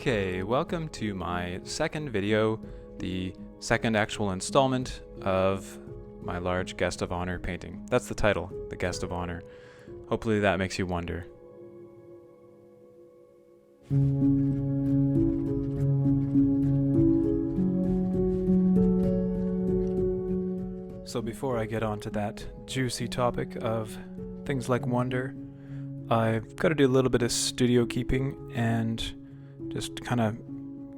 Okay, welcome to my second video, the second actual installment of my large Guest of Honor painting. That's the title, the Guest of Honor. Hopefully that makes you wonder. So before I get on to that juicy topic of things like wonder, I've got to do a little bit of studio keeping and just kind of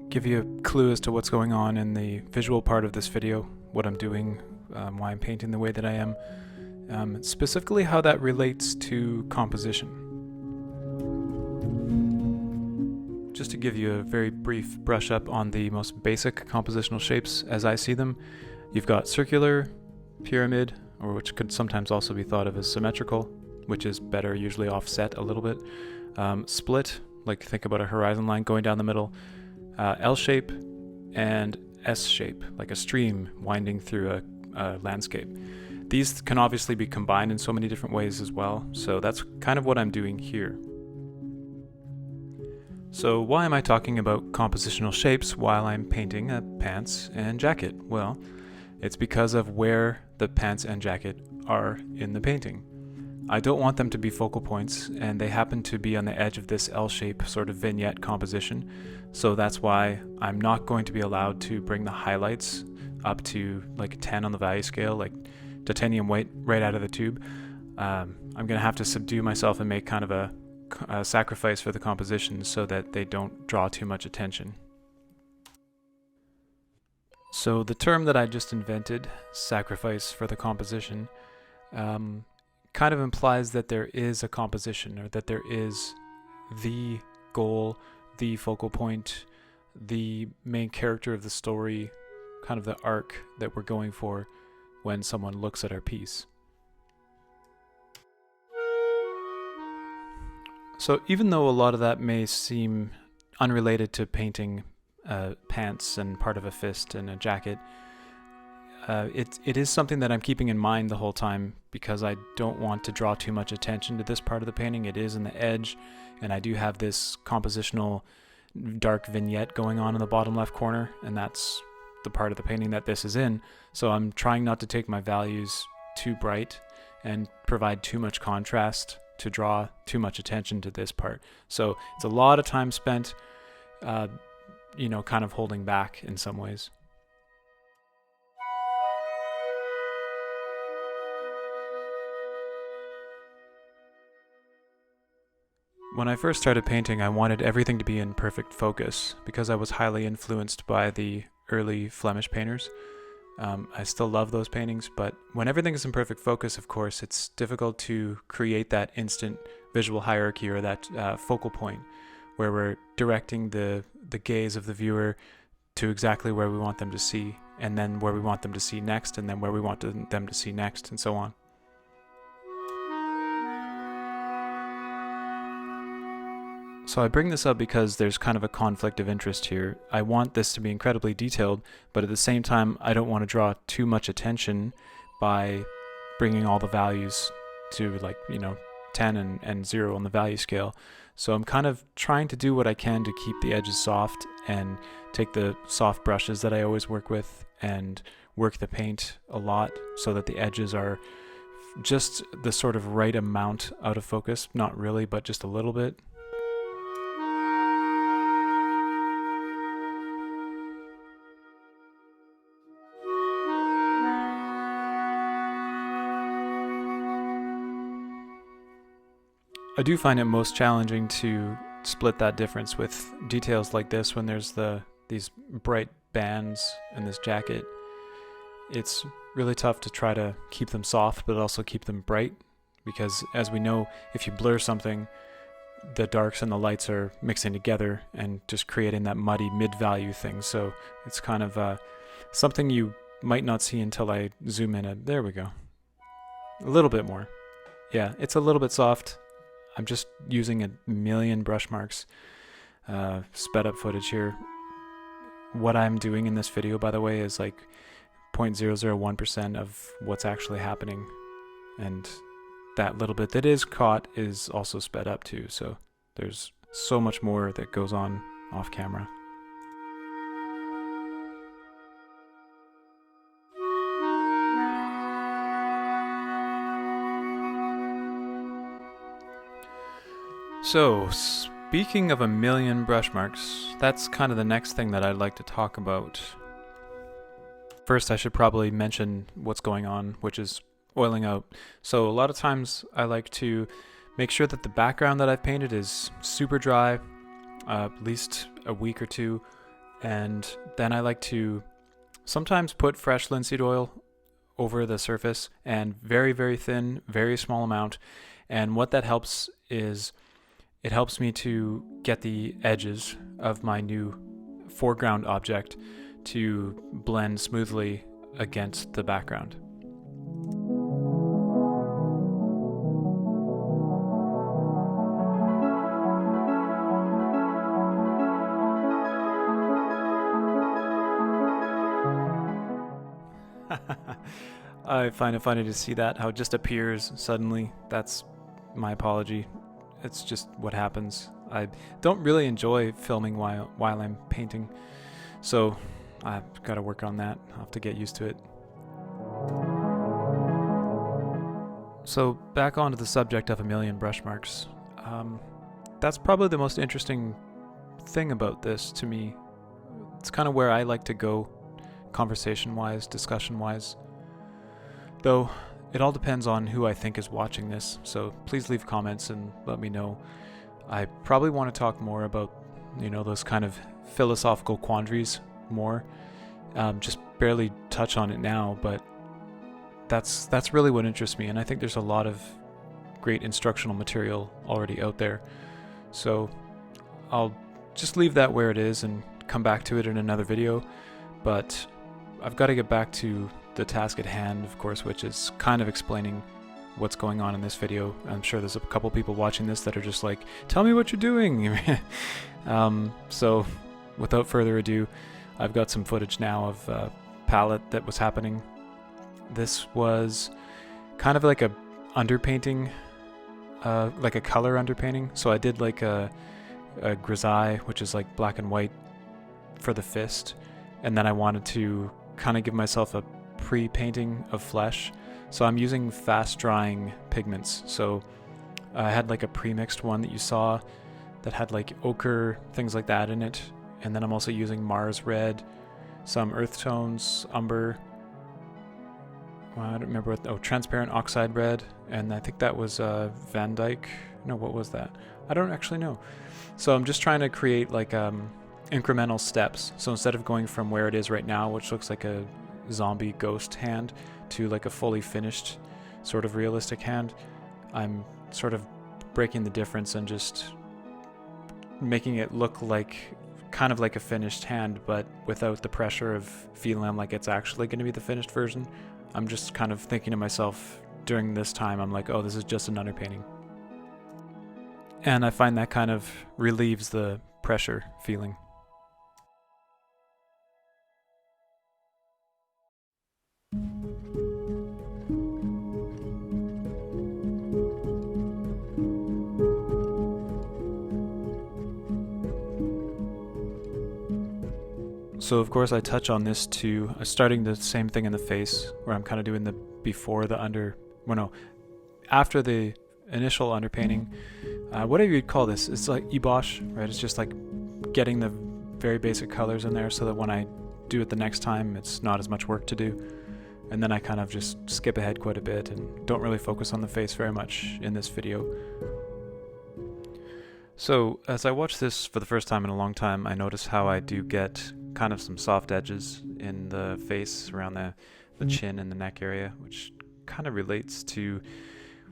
give you a clue as to what's going on in the visual part of this video, what I'm doing, why I'm painting the way that I am, specifically how that relates to composition. Just to give you a very brief brush up on the most basic compositional shapes as I see them, you've got circular, pyramid, or which could sometimes also be thought of as symmetrical, which is better usually offset a little bit, split, like think about a horizon line going down the middle, L shape, and S shape, like a stream winding through a landscape. These can obviously be combined in so many different ways as well, so that's kind of what I'm doing here. So why am I talking about compositional shapes while I'm painting a pants and jacket? Well, it's because of where the pants and jacket are in the painting. I don't want them to be focal points, and they happen to be on the edge of this L-shape sort of vignette composition, so that's why I'm not going to be allowed to bring the highlights up to like 10 on the value scale, like titanium white right out of the tube. I'm going to have to subdue myself and make kind of a sacrifice for the composition so that they don't draw too much attention. So the term that I just invented, sacrifice for the composition, kind of implies that there is a composition, or that there is the goal, the focal point, the main character of the story, kind of the arc that we're going for when someone looks at our piece. So even though a lot of that may seem unrelated to painting pants and part of a fist and a jacket, it is something that I'm keeping in mind the whole time, because I don't want to draw too much attention to this part of the painting. It is in the edge, and I do have this compositional dark vignette going on in the bottom left corner, and that's the part of the painting that this is in. So I'm trying not to take my values too bright and provide too much contrast to draw too much attention to this part. So it's a lot of time spent, kind of holding back in some ways. When I first started painting, I wanted everything to be in perfect focus because I was highly influenced by the early Flemish painters. I still love those paintings, but when everything is in perfect focus, of course, it's difficult to create that instant visual hierarchy, or that focal point where we're directing the gaze of the viewer to exactly where we want them to see, and then where we want them to see next, and then where we want them to see next, and so on. So I bring this up because there's kind of a conflict of interest here. I want this to be incredibly detailed, but at the same time, I don't want to draw too much attention by bringing all the values to 10 and 0 on the value scale. So I'm kind of trying to do what I can to keep the edges soft and take the soft brushes that I always work with and work the paint a lot so that the edges are just the sort of right amount out of focus. Not really, but just a little bit. I do find it most challenging to split that difference with details like this when there's these bright bands in this jacket. It's really tough to try to keep them soft but also keep them bright, because as we know, if you blur something, the darks and the lights are mixing together and just creating that muddy mid-value thing. So it's kind of something you might not see until I zoom in. There we go. A little bit more. Yeah, it's a little bit soft. I'm just using a million brush marks, sped up footage here. What I'm doing in this video, by the way, is like 0.001% of what's actually happening. And that little bit that is caught is also sped up too. So there's so much more that goes on off camera. So, speaking of a million brush marks, that's kind of the next thing that I'd like to talk about. First, I should probably mention what's going on, which is oiling out. So a lot of times I like to make sure that the background that I've painted is super dry, at least a week or two, and then I like to sometimes put fresh linseed oil over the surface, and very, very thin, very small amount. And what that helps is it helps me to get the edges of my new foreground object to blend smoothly against the background. I find it funny to see that, how it just appears suddenly. That's my apology. It's just what happens. I don't really enjoy filming while I'm painting, so I've got to work on that. I'll have to get used to it. So back onto the subject of a million brush marks. That's probably the most interesting thing about this to me. It's kind of where I like to go conversation-wise, discussion-wise. Though it all depends on who I think is watching this, so please leave comments and let me know. I probably want to talk more about, those kind of philosophical quandaries more. Just barely touch on it now, but that's really what interests me, and I think there's a lot of great instructional material already out there. So I'll just leave that where it is and come back to it in another video, but I've got to get back to the task at hand, of course, which is kind of explaining what's going on in this video. I'm sure there's a couple people watching this that are just like, tell me what you're doing. So without further ado, I've got some footage now of a palette that was happening. This was kind of like a underpainting, like a color underpainting. So I did like a grisaille, which is like black and white for the fist, and then I wanted to kind of give myself a pre-painting of flesh. So I'm using fast drying pigments. So I had like a pre-mixed one that you saw that had like ochre, things like that in it. And then I'm also using Mars red, some earth tones, umber, I don't remember what, transparent oxide red, and I think that was Van Dyke. No, what was that? I don't actually know. So I'm just trying to create like incremental steps. So instead of going from where it is right now, which looks like a zombie ghost hand, to like a fully finished sort of realistic hand, I'm sort of breaking the difference and just making it look like kind of like a finished hand, but without the pressure of feeling like it's actually going to be the finished version. I'm just kind of thinking to myself during this time, I'm like, oh, this is just an underpainting. And I find that kind of relieves the pressure feeling. So of course I touch on this too, starting the same thing in the face, where I'm kind of doing the before the under, well no, after the initial underpainting, whatever you'd call this, it's like ebosh, right? It's just like getting the very basic colors in there so that when I do it the next time, it's not as much work to do. And then I kind of just skip ahead quite a bit and don't really focus on the face very much in this video. So as I watch this for the first time in a long time, I notice how I do get kind of some soft edges in the face around the chin and the neck area, which kind of relates to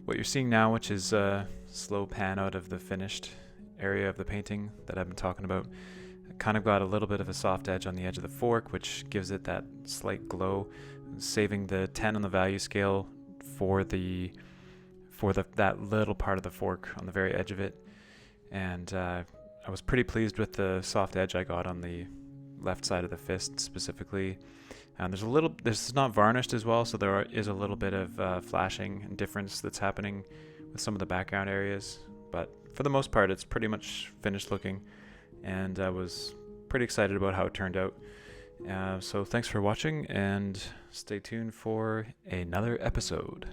what you're seeing now, which is a slow pan out of the finished area of the painting that I've been talking about. I kind of got a little bit of a soft edge on the edge of the fork, which gives it that slight glow, saving the 10 on the value scale for that little part of the fork on the very edge of it. And I was pretty pleased with the soft edge I got on the left side of the fist specifically. And this is not varnished as well, so there is a little bit of flashing and difference that's happening with some of the background areas. But for the most part, it's pretty much finished looking. and I was pretty excited about how it turned out. So thanks for watching, and stay tuned for another episode.